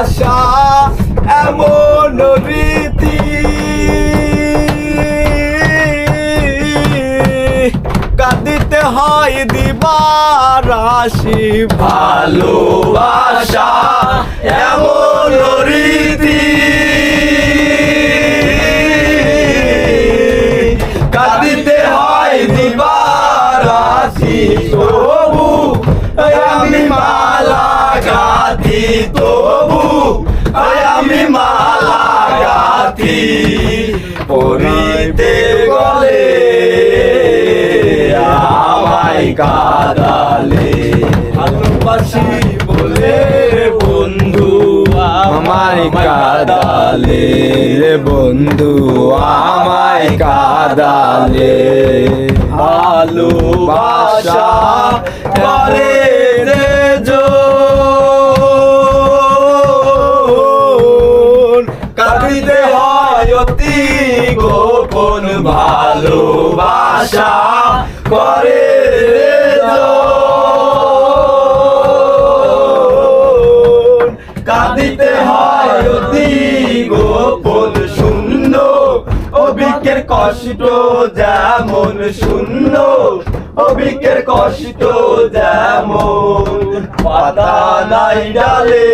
ভালোবাসা এমন রীতি কাঁদিতে হয় দিবারাশি ভালোবাসা এমন রীতি কাঁদিতে হয় দিবারাশি তবু আমি মালা গাঁথি তবু আমি মালা গাঁথি পরিতে গলে আমায় কাঁদালে ভালোবাসি বলে বন্ধু আমায় কাঁদালে রে বন্ধু আমায় কাঁদালে ভালোবাসা করে রে জন কাঁদিতে হয় অতি গোপন ভালোবাসা করে রে জন কাঁদিতে হয় অতি গোপন শূন্য অভিজ্ঞের কষ্ট যেমন শূন্য অভিজ্ঞের কষ্ট যেমন পাতা নাই ডালে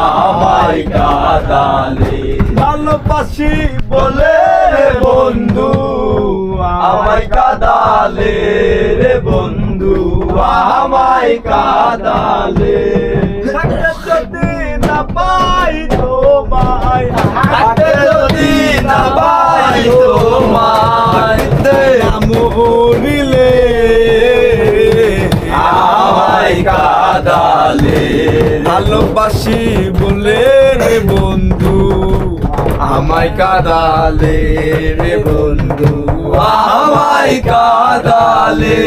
আমায় কাঁদালে ভালোবাসি বলে রে বন্ধু আমায় কাঁদালে রে বন্ধু আমায় কাঁদালে যদি না পাই তোমায় যদি না পাই তোমায় মরিলে আমায় কাঁদালে ভালোবাসি বলে রে বন্ধু আমায় কাঁদালে রে বন্ধু আমায় কাঁদালে